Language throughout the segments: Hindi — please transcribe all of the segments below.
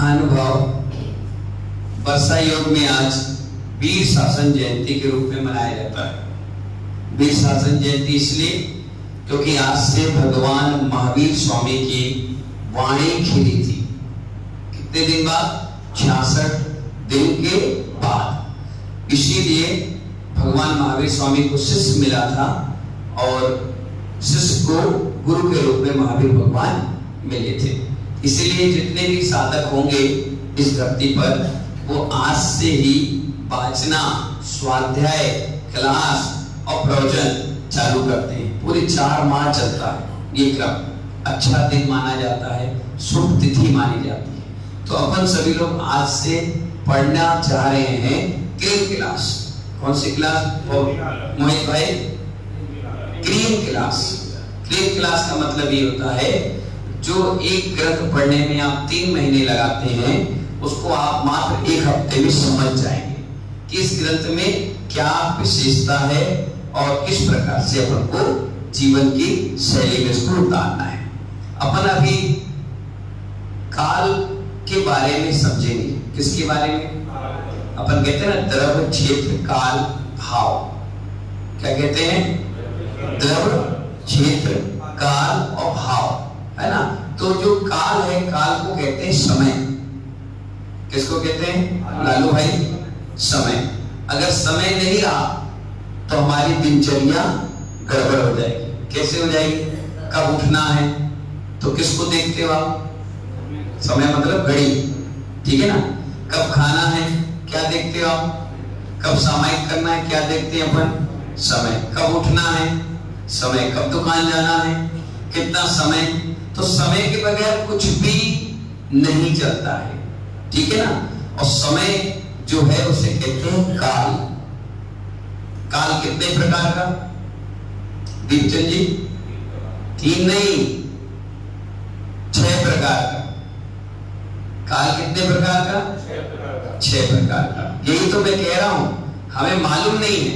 महानुभाव, वर्षा योग में आज वीर शासन जयंती के रूप में मनाया जाता है। वीर शासन जयंती इसलिए क्योंकि आज से भगवान महावीर स्वामी की वाणी खिली थी। कितने दिन बाद? 66 दिन के बाद। इसीलिए भगवान महावीर स्वामी को शिष्य मिला था और शिष्य को गुरु के रूप में महावीर भगवान मिले थे। इसीलिए जितने भी साधक होंगे इस धरती पर वो आज से ही वाचना, स्वाध्याय, क्लास और प्रवचन चालू करते हैं। पूरे 4 माह चलता है ये क्रम। अच्छा दिन माना जाता है, शुभ तिथि मानी जाती है। तो अपन सभी लोग आज से पढ़ना चाह रहे हैं क्रीम क्लास। कौन सी क्लास मोहित भाई? Cream class. क्रीम क्लास का मतलब ये होता है जो एक ग्रंथ पढ़ने में आप 3 महीने लगाते हैं उसको आप मात्र 1 हफ्ते में समझ जाएंगे कि इस ग्रंथ में क्या विशेषता है और किस प्रकार से अपन को जीवन की शैली में इसको उतारना है। अपन अभी काल के बारे में समझेंगे। किसके बारे में? अपन कहते हैं ना द्रव्य, क्षेत्र, काल, भाव। क्या कहते हैं? द्रव्य, क्षेत्र, काल और भाव, है ना। तो जो काल है, काल को कहते हैं समय। किसको कहते हैं लालू भाई? समय। अगर समय नहीं रहा तो हमारी दिनचर्या गड़बड़ हो जाएगी। कैसे हो जाएगी? कब उठना है तो किसको देखते हो आप? समय मतलब घड़ी, ठीक है ना। कब खाना है क्या देखते हो आप? कब सामायिक करना है क्या देखते हैं अपन? समय। कब उठना है? समय। कब दुकान जाना है? कितना समय? तो समय के बगैर कुछ भी नहीं चलता है, ठीक है ना। और समय जो है उसे कहते हैं काल। काल कितने प्रकार का? दीपचंद जी? 3 नहीं 6 प्रकार का। काल कितने प्रकार का? 6 प्रकार का। यही तो मैं कह रहा हूं, हमें मालूम नहीं है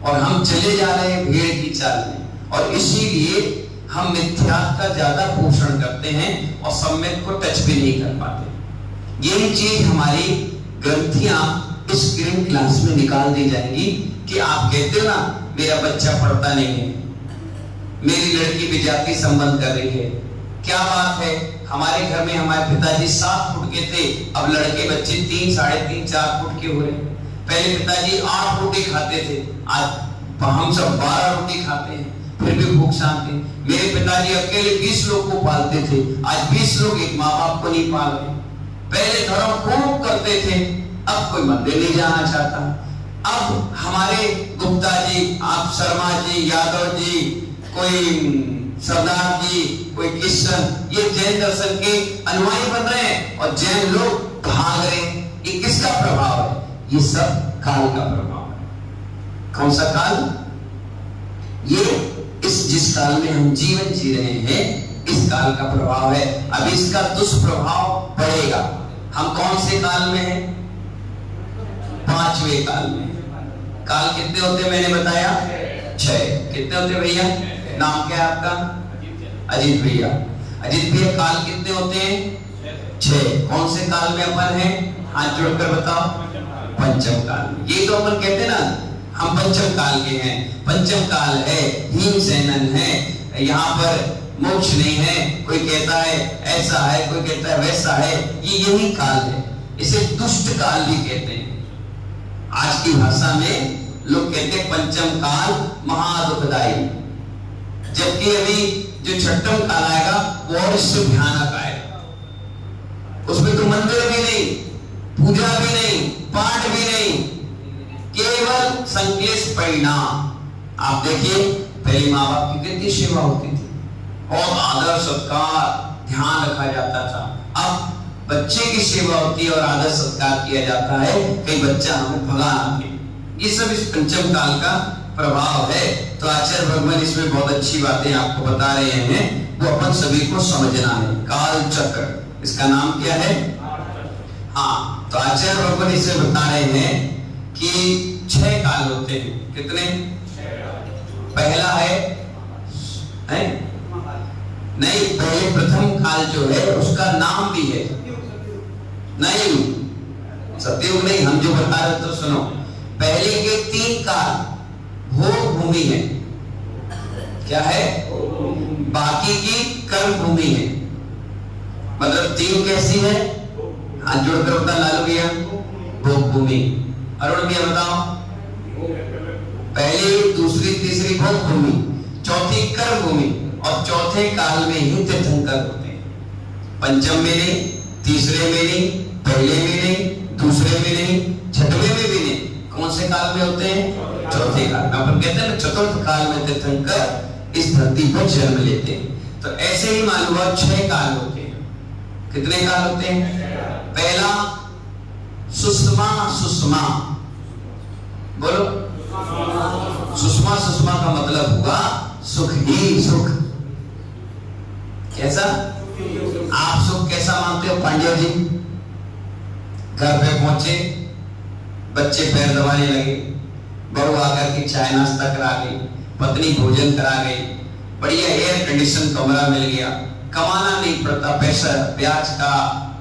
और हम चले जा रहे हैं भेड़ की चाल में, और इसीलिए हम मिथ्या का ज्यादा पोषण करते हैं और सम्यक को टच भी नहीं कर पाते। यही चीज हमारी ग्रंथियां इस क्रीम क्लास में निकाल दी जाएंगी कि आप कहते हो ना मेरा बच्चा पढ़ता नहीं है, मेरी लड़की विजातीय संबंध कर रही है। क्या बात है, हमारे घर में हमारे पिताजी 7 फुट के थे, अब लड़के बच्चे 3, 3.5, 4 फुट के हो रहे। पहले पिताजी 8 रोटी खाते थे, आज हम सब 12 रोटी खाते हैं, फिर भी भूख शांत है। मेरे पिताजी अकेले 20 लोग को पालते थे, आज 20 लोग एक माँ बाप को नहीं पाल रहे। पहले धर्म खूब करते थे, अब कोई मंदिर नहीं जाना चाहता। अब हमारे गुप्ता जी, आप शर्मा जी, यादव जी, कोई सरदार जी, कोई किशन, ये जैन दर्शन के अनुयायी बन रहे हैं और जैन लोग भाग रहे हैं। ये किसका प्रभाव है? ये सब काल का प्रभाव है। कौन सा काल? ये जिस काल में हम जीवन जी रहे हैं इस काल का प्रभाव है। अब इसका दुष्प्रभाव पड़ेगा। हम कौन से काल में हैं? 5वें काल में। काल कितने होते मैंने बताया? 6। कितने होते भैया? नाम क्या है आपका? अजीत भैया। अजीत भैया काल कितने होते हैं? 6। कौन से काल में अपन हैं? हाथ जोड़कर बताओ। पंचम काल। ये तो अपन कहते हैं ना हम पंचम काल के हैं। पंचम काल है, हीन सैनन है, यहाँ पर मोक्ष नहीं है। कोई कहता है ऐसा है, कोई कहता है वैसा है। ये यही काल है, इसे दुष्ट काल भी कहते हैं। आज की भाषा में लोग कहते हैं पंचम काल महादुखदायी, जबकि अभी जो 6ठम काल आएगा वो और इससे भयानक आएगा। उसमें तो मंदिर भी नहीं, पूजा भी नहीं, पाठ भी नहीं, केवल संक्लेश परिणाम। आप देखिए पहले माँ बाप की कितनी सेवा होती थी और आदर सत्कार ध्यान रखा जाता था। अब बच्चे की सेवा होती है और आदर सत्कार किया जाता है, कई बच्चा हमें भगा ना दे। ये सब इस पंचम काल का प्रभाव है। तो आचार्य भगवान इसमें बहुत अच्छी बातें आपको बता रहे हैं, वो अपन सभी को समझना है। काल चक्र, इसका नाम क्या है? हाँ, तो आचार्य भगवान इसमें बता रहे हैं कि 6 काल होते हैं। कितने? पहला है नहीं, पहले प्रथम काल जो है उसका नाम भी है। नहीं, सतयुग नहीं, हम जो बता रहे तो सुनो। पहले के 3 काल भोग भूमि है, क्या है, बाकी की कर्म भूमि है। मतलब 3 कैसी है, हाथ जोड़कर बता लालू भैया। भोग भूमि। अरुण भैया बताओ। पहली, दूसरी, तीसरी भोग भूमि, चौथी कर्म भूमि, और चौथे काल में ही तीर्थंकर होते हैं। पंचम में नहीं, तीसरे में नहीं, पहले में नहीं, दूसरे में नहीं, छठवें में भी नहीं। कौन से काल में होते हैं, चौथे काल में। अपन कहते हैं ना चतुर्थ काल में तीर्थंकर इस धरती पर जन्म लेते हैं। तो ऐसे ही मालूम हुआ 6 काल होते हैं। कितने काल होते हैं? पहला सुषमा सुषमा, बोलो। सुषमा सुषमा का मतलब हुआ सुख ही सुख। कैसा? आप सुख कैसा मानते हो पांड्या जी? घर पे पहुंचे, बच्चे पैर दबाने लगे, बहू आकर के चाय नाश्ता करा गई, पत्नी भोजन करा गई, बढ़िया एयर कंडीशन कमरा मिल गया, कमाना नहीं पड़ता, पैसा ब्याज का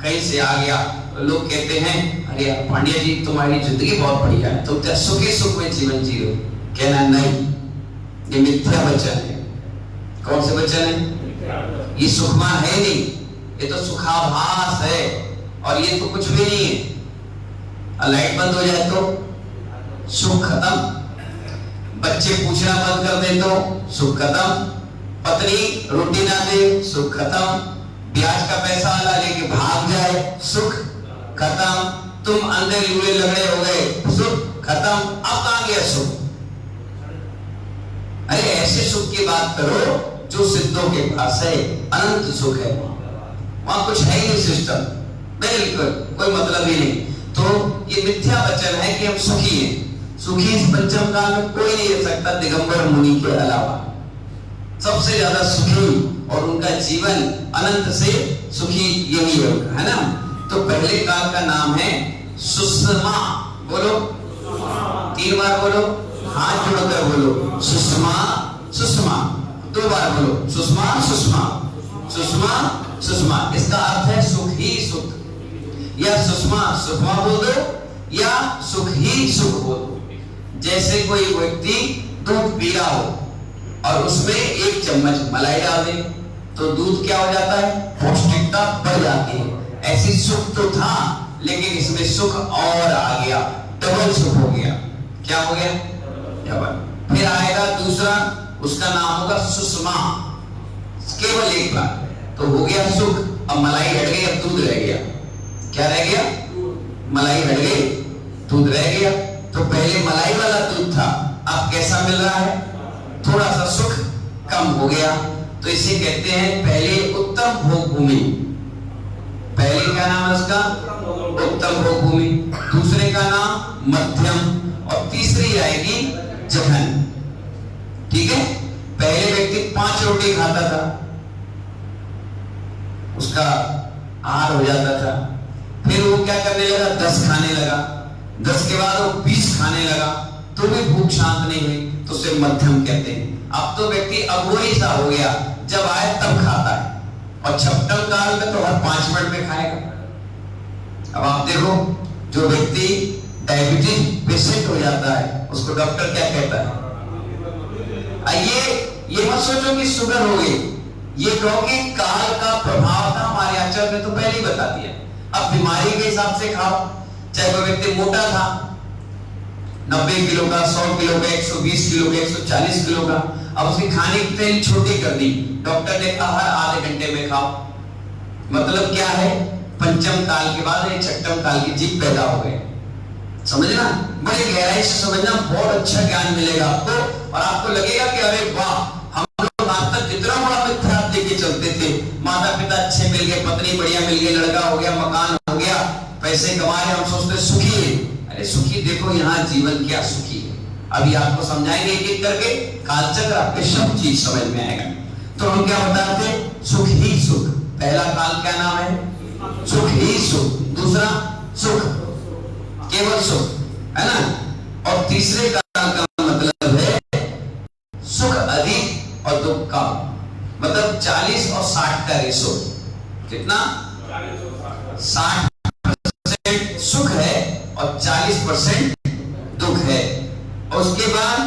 कहीं से आ गया। तो लोग कहते हैं अरे यार पांड्या जी तुम्हारी जिंदगी बहुत बढ़िया है, तुम तो सुखी सुख में जीवन जी रहे हो। कहना नहीं, ये मिथ्या वचन है। कौन से वचन है? ये सुखमान है नहीं, ये तो सुखाभास है, और ये तो कुछ भी नहीं है। लाइट बंद हो जाए तो सुख खत्म, बच्चे पूछना बंद कर दे तो सुख खत्म, पत्नी रोटी ना दे सुख खत्म, ब्याज का पैसा वाला लेके भाग जाए सुख खत्म, तुम अंधे लूले लगड़े हो गए सुख खत्म। अब कहां गया सुख? अरे ऐसे सुख की बात करो जो सिद्धों के पास है, अनंत सुख है। वहां कुछ है ही नहीं सिस्टम, बिल्कुल कोई मतलब ही नहीं। तो ये मिथ्या वचन है कि हम सुखी हैं। सुखी इस पंचम काल में कोई नहीं रह सकता दिगंबर मुनि के अलावा। सबसे ज्यादा सुखी और उनका जीवन अनंत से सुखी यही है ना। तो पहले काल का नाम है सुषमा, बोलो 3 बार बोलो, हाथ जोड़कर बोलो सुषमा सुषमा, 2 बार बोलो सुषमा सुषमा सुषमा सुषमा। इसका अर्थ है सुख ही सुख, या सुषमा सुषमा बोल दो या सुख ही सुख बोल दो। जैसे कोई व्यक्ति दूध पी रहा हो और उसमें 1 चम्मच मलाई डाल दे तो दूध क्या हो जाता है, पौष्टिकता बढ़ जाती है। ऐसी सुख तो था लेकिन इसमें सुख और आ गया, डबल सुख हो गया। क्या हो गया? डबल। फिर आएगा दूसरा, उसका नाम होगा सुषमा, केवल 1 बार तो हो गया सुख। अब मलाई हट गई, अब दूध रह गया। क्या रह गया? मलाई हट गई, दूध रह गया। तो पहले मलाई वाला दूध था, अब कैसा मिल रहा है? थोड़ा सा सुख कम हो गया। तो इसे कहते हैं पहले उत्तम भोग भूमि। पहले क्या नाम है उसका? उत्तम भोग भूमि। दूसरे का नाम मध्यम, और तीसरी आएगी जघन। ठीक है? पहले व्यक्ति 5 रोटी खाता था, उसका आहार हो जाता था। फिर वो क्या करने लगा? 10 खाने लगा। 10 के बाद वो 20 खाने लगा, तो भी भूख शांत नहीं हुई, तो उसे मध्यम कहते हैं। अब तो व्यक्ति अघोरी सा हो गया, जब आए तब खाता है, और छप्टम काल में तो हर 5 मिनट में खाएगा। अब आप देखो, जो व्यक्ति डायबिटीज पेशेंट हो जाता है उसको डॉक्टर क्या कहता है? ये मत सोचो कि शुगर हो गई, ये कहो कि काल का प्रभाव था। हमारे आचार्य ने तो पहले ही बता दिया। अब बीमारी के हिसाब से खाओ। चाहे वो व्यक्ति मोटा था, 90 किलो का, 100 किलो का, 120 किलो का, 140 किलो का, अब उसकी खाने की तेल छोटी कर दी, डॉक्टर ने कहा हर आधे घंटे में खाओ। मतलब क्या है? पंचम काल के बाद एक छठम काल की जीव पैदा हो गए। समझना, बड़ी गहराई से समझना, बहुत अच्छा ज्ञान मिलेगा आपको, और आपको लगेगा कि अरे वाह, हम लोग आज तक कितना बड़ा मिथ्या लेके चलते थे। माता पिता अच्छे मिल गए, पत्नी बढ़िया मिल गई, लड़का हो गया, मकान हो गया, पैसे कमा रहे, हम सोचते सुखी है। अरे सुखी देखो यहाँ जीवन क्या सुखी है। अभी आपको समझाएंगे एक एक करके, कालचक्र आपके सब चीज समझ में आएगा। तो हम क्या बताते? सुख ही सुख। पहला काल क्या नाम है? सुख ही सुख। दूसरा सुख, केवल सुख, है ना। और तीसरे काल का मतलब है सुख अधिक और दुख कम। मतलब 40 और 60 का रेशो। कितना? 60 और 40% दुख है। और उसके बाद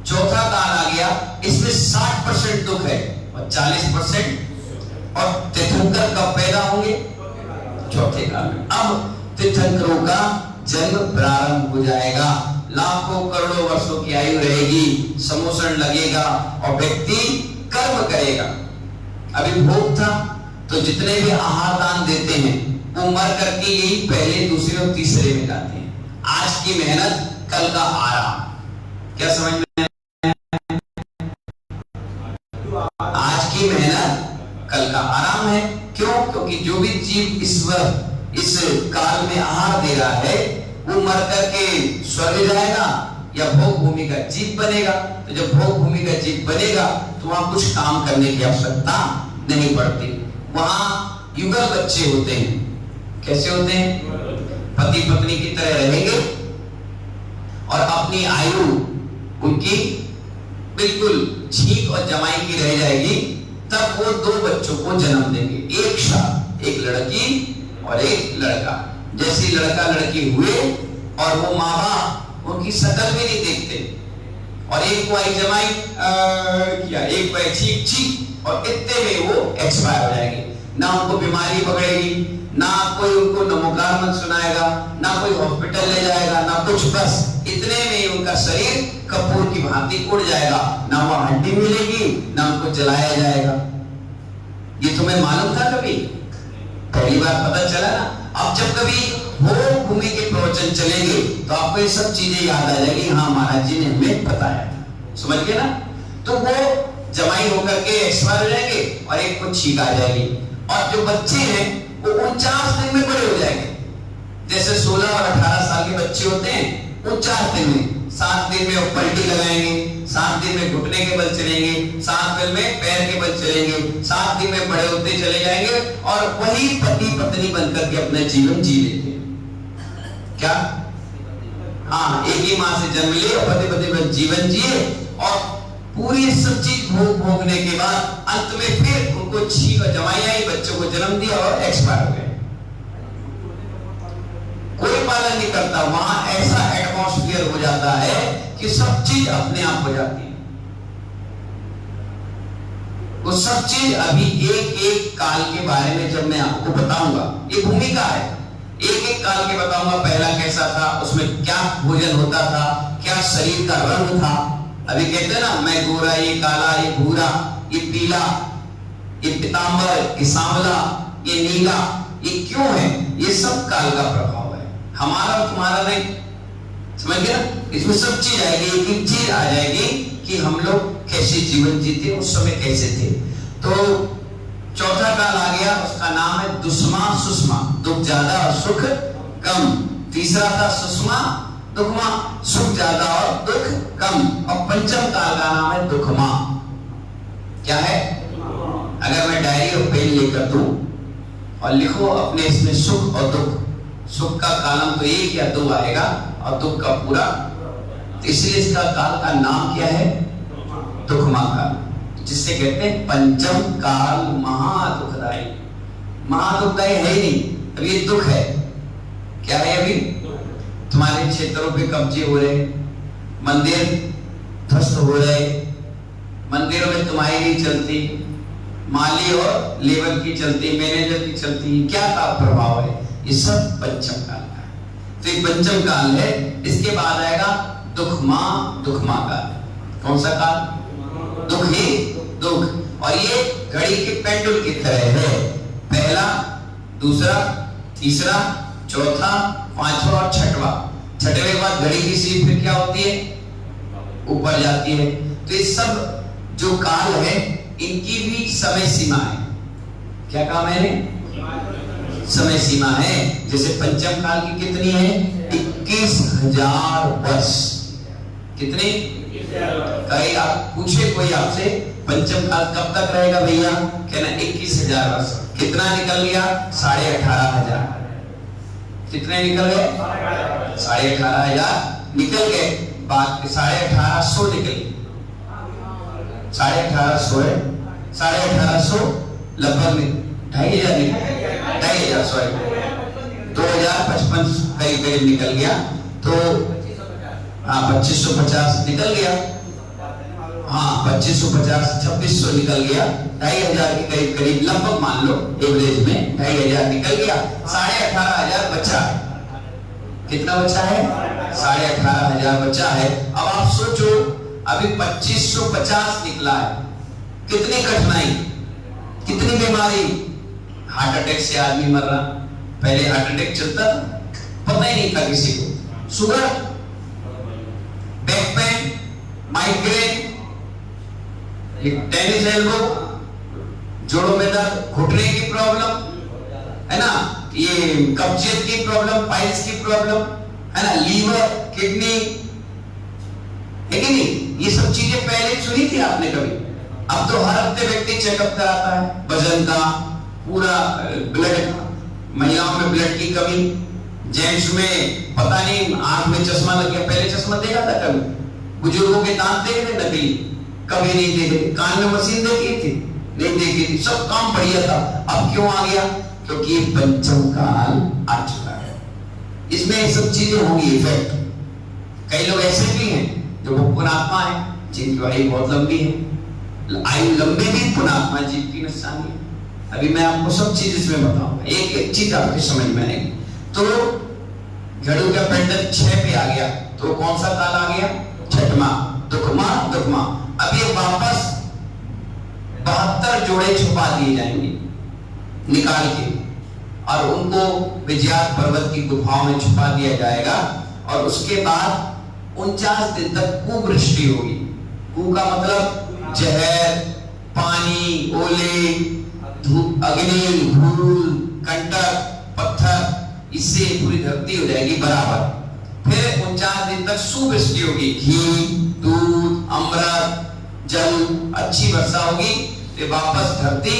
चौथा काल आ गया, इसमें 60% दुख है और 40%। और तीर्थंकर कब पैदा होंगे? चौथे काल में। अब तीर्थंकरों का जन्म प्रारंभ हो जाएगा, लाखों करोड़ों वर्षों की आयु रहेगी, समोषण लगेगा और व्यक्ति कर्म करेगा। अभी भोग था तो जितने भी आहार दान देते हैं वो मर करके यही पहले, दूसरे और तीसरे में जाते हैं। आज की मेहनत कल का आराम। क्या समझ में? आज की मेहनत कल का आराम है। क्यों? क्योंकि जो भी जीव इस काल में आहार दे रहा है वो मर करके स्वर्ग जाएगा या भोग भूमि का जीव बनेगा। तो जब भोग भूमि का जीव बनेगा तो वहां कुछ काम करने की आवश्यकता नहीं पड़ती। वहां युगल बच्चे होते हैं। कैसे होते हैं? पति पत्नी की तरह रहेंगे और अपनी आयु उनकी बिल्कुल छींक और जमाई की रह जाएगी। तब वो 2 बच्चों को जन्म देंगे, एक साथ, एक लड़की और एक लड़का। जैसे लड़का लड़की हुए और वो माँ बाप उनकी शकल भी नहीं देखते, और एक को आई जमाई किया, एक को छींक छींक, और इतने में वो एक्सपायर हो जाएंगे। ना उनको बीमारी पकड़ेगी, ना कोई उनको नमोकार मत सुनाएगा, ना कोई हॉस्पिटल ले जाएगा, ना कुछ। बस इतने में उनका शरीर कपूर की भांति उड़ जाएगा। ना वह हड्डी मिलेगी, ना उनको जलाया जाएगा। ये तुम्हें मालूम था कभी? पहली बार पता चला ना। अब जब कभी भोग भूमि के प्रवचन चलेंगे तो आपको ये सब चीजें याद आ जाएगी। हाँ, महाराज जी ने हमें बताया था। समझ गए ना? तो वो जमाई होकर के एक्सपायर हो जाएंगे और एक को छींक आ जाएगी। और जो बच्चे हैं वो 49 दिन में बड़े हो जाएंगे। जैसे 16 और 18 साल के बच्चे होते हैं, 49 दिन में, 7 दिन में वो पलटी लगाएंगे, 7 दिन में घुटने के बल चलेंगे, 7 दिन में पैर के बल चलेंगे, 7 दिन में बड़े होते चले जाएंगे और वही पति पत्नी बनकर के अपना जीवन जी लेते हैं। क्या? हाँ, एक ही माँ से जन्म लिए और पति पत्नी जीवन जिए और पूरी सब चीज भोगने के बाद अंत में फिर उनको छींक और जमाई आई, बच्चों को जन्म दिया और एक्सपायर हो गए। कोई पालन नहीं करता। वहां ऐसा एटमॉस्फेयर हो जाता है कि सब चीज अपने आप हो जाती है। वो सब चीज अभी एक एक काल के बारे में जब मैं आपको बताऊंगा, ये भूमिका है, एक एक काल के बताऊंगा। पहला कैसा था, उसमें क्या भोजन होता था, क्या शरीर का रंग था। अभी कहते हैं ना, मैं गोरा, ये काला, ये भूरा, ये पीला, ये पीतांबर, ये सांवला, ये नीला, ये क्यों है? ये सब काल का प्रभाव है, हमारा और तुम्हारा नहीं। समझ गया? इसमें सब चीज आएगी, एक एक चीज आ जाएगी कि हम लोग कैसे जीवन जीते, उस समय कैसे थे। तो चौथा काल आ गया, उसका नाम है दुष्मा सुषमा, दुख ज्यादा और सुख कम। तीसरा था सुषमा दुखमा, सुख ज्यादा और दुख कम। और पंचम काल का नाम है दुखमा। क्या है? अगर मैं डायरी और पेन लेकर दूं और लिखो अपने इसमें सुख और दुख, सुख का कालम तो 1 या 2 आएगा और दुख का पूरा, इसलिए इसका काल का नाम क्या है? दुखमा काल, जिससे कहते हैं पंचम काल महादुखदायी। महादुखदायी है ही नहीं, अभी ये दुख है। क्या है? अभी तुम्हारे क्षेत्रों पे कब्जे हो रहे, मंदिर ध्वस्त हो रहे, मंदिरों में तुम्हारी नहीं चलती, माली और लेबर की चलती, मैनेजर की चलती। क्या का प्रभाव है? ये सब पंचम काल का है। तो एक पंचम काल है। इसके बाद आएगा दुखमा काल। कौन सा काल? दुख ही दुख। और ये घड़ी के पेंडुल की तरह है, पहला, दूसरा, तीसरा, चौथा, पांचवा और छठवा। छठवें के बाद घड़ी की सीट फिर क्या होती है? ऊपर जाती है। तो ये सब जो काल है इनकी भी समय सीमा है। क्या काम है? समय सीमा है। जैसे पंचम काल की कितनी है? 21,000 वर्ष। कितनी? कहीं आप पूछे कोई आपसे पंचम काल कब तक रहेगा भैया, कहना 21,000 वर्ष। कितना निकल गया? 18,500। कितने निकल गए? 18,500 निकल गए। बात 18,500 निकल, 18,500 है, 18,500 लगभग 2,500 निकल, 2,500 सॉरी 2055 करीब करीब निकल गया, तो हाँ 2550 निकल गया, हाँ 2550 2600 निकल गया, 2500 के करीब करीब लगभग मान लो एवरेज में 2500 निकल गया, 18,500 बचा है। कितना बचा है? 18,500 बचा है। अब आप सोचो अभी 2550 निकला है, कितनी कठिनाई, कितनी बीमारी, हार्ट अटैक से आदमी मर रहा, पहले हार्ट अटैक चलता था पता ही नहीं था किसी को, sugar, back pain, migraine, tennis elbow, जोड़ों में दर्द, घुटने की प्रॉब्लम है ना, ये कब्जियत की प्रॉब्लम, पाइल्स की प्रॉब्लम है ना, लीवर, किडनी, है कि नहीं? ये सब चीजें पहले सुनी थी आपने कभी? अब तो हर हफ्ते व्यक्ति चेकअप कराता है, वजन का, पूरा ब्लड, महिलाओं में ब्लड की कमी, जेंट्स में पता नहीं आंख में चश्मा लग गया, पहले चश्मा देखा था कभी? बुजुर्गों के दांत देखे थे नकली? कभी नहीं देखे। कान में मशीन देखी थी? नहीं देखी थी। सब काम बढ़िया था। अब क्यों आ गया? क्योंकि पंचम काल आ चुका है, इसमें ये सब चीजें होंगी इफेक्ट। कई लोग ऐसे भी हैं जो पुण्यात्मा है, जिनकी आयु बहुत लंबी है, आयु लंबी भी पुण्यात्मा जीव की निशानी है। अभी मैं आपको सब चीज इसमें बताऊंगा, एक एक चीज आपकी समझ में आएगी। तो घड़ू का पेंडल 6 पे आ गया, तो कौन सा काल आ गया? छठवां, दुखमा दुखमा। अब ये वापस 72 जोड़े छुपा दिए जाएंगे निकाल के, और उनको विजयात पर्वत की गुफाओं में छुपा दिया जाएगा, और उसके बाद 49 दिन तक कुवृष्टि होगी। कु का मतलब जहर, पानी, ओले, धूप, अग्नि, धूल, कंटक, पत्थर, इससे पूरी धरती हो जाएगी बराबर। फिर 49 दिन तक सुवृष्टि होगी, घी, दूध, अमृत, जल, अच्छी वर्षा होगी, फिर वापस धरती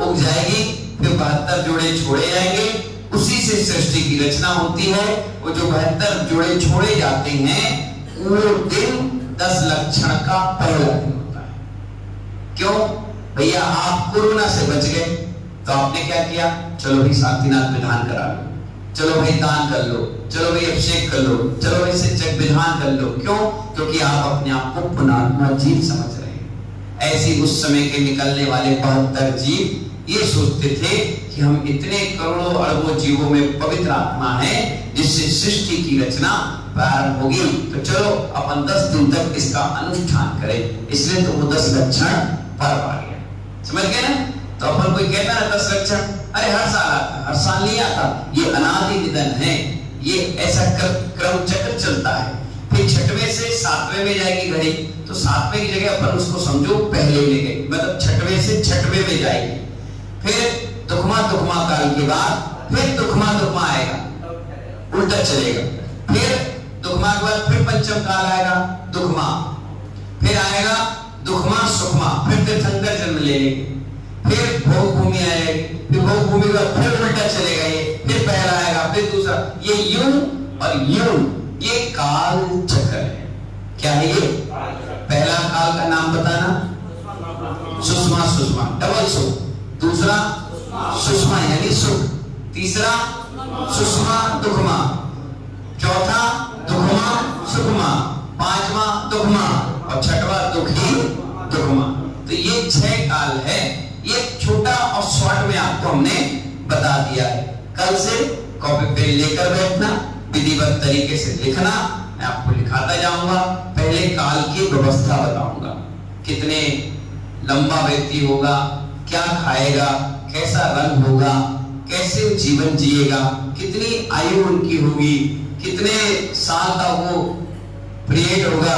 उग जाएगी। फिर 72 जोड़े छोड़े जाएंगे, उसी से सृष्टि की रचना होती है। वो जो 72 जोड़े छोड़े जाते हैं, वो दिन 10 लक्षण का पहला दिन होता है। क्यों भैया? आप कोरोना से बच गए, तो आपने क्या किया? चलो भाई शांतिनाथ विधान करा लो, चलो भाई दान कर लो, चलो भाई अभिषेक कर लो, चलो भाई शिक्षक विधान कर लो। क्यों? क्योंकि आप अपने आप को पुण्यात्मा जीव समझ रहे हैं। ऐसी उस समय के निकलने वाले 72 जीव ये सोचते थे कि हम इतने करोड़ों अरबों जीवों में पवित्र आत्मा है, जिससे सृष्टि की रचना प्रारंभ होगी, तो चलो अपन 10 दिन तक इसका अनुष्ठान करें। इसलिए तो वो 10 लक्षण पर्व आ गया। समझ गए ना? तो अपन कोई कहता है 10 लक्षण, अरे हर साल आता, हर साल नहीं आता, ये अनादि निधन है, ये ऐसा क्रम चक्र चलता है। फिर 6वें से 7वें में जाएगी घड़ी, तो 7वें की जगह अपन उसको समझो पहले ले गए, मतलब 6वें से 6वें में जाएगी। फिर दुखमा दुखमा काल के बाद फिर दुखमा दुखमा आएगा, उल्टा चलेगा। फिर दुखमा के बाद फिर पंचम काल आएगा, दुखमा, फिर आएगा दुखमा सुखमा, फिर तीर्थंकर जन्म ले लेंगे, फिर भोग भूमि आएगी, फिर भोग भूमि के बाद फिर उल्टा चलेगा ये, फिर पहला आएगा, फिर दूसरा, ये यूं और यूं, ये काल चक्र है। क्या है ये? पहला काल का नाम बताना, सुषमा सुषमा, डबल सुख। दूसरा सुषमा यानी सुख। तीसरा सुषमा दुखमा। चौथा दुखमा सुखमा। पांचवा दुखमा, और छठवा दुखी दुखमा। तो ये 6 काल है। ये छोटा और शॉर्ट में आपको हमने बता दिया है। कल से कॉपी पे लेकर बैठना, विधिवत तरीके से लिखना, मैं आपको लिखाता जाऊंगा। पहले काल की व्यवस्था बताऊंगा, कितने लंबा व्यक्ति होगा, क्या खाएगा, कैसा रंग होगा, कैसे जीवन जिएगा, कितनी आयु उनकी होगी, कितने साल का वो पीरियड होगा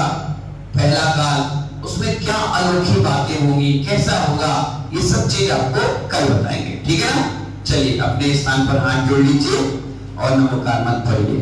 पहला काल, उसमें क्या अनोखी बातें होंगी, कैसा होगा, ये सब चीज आपको कल बताएंगे। ठीक है ना? चलिए अपने स्थान पर हाथ जोड़ लीजिए और नमोकार मंत्र पढ़िए।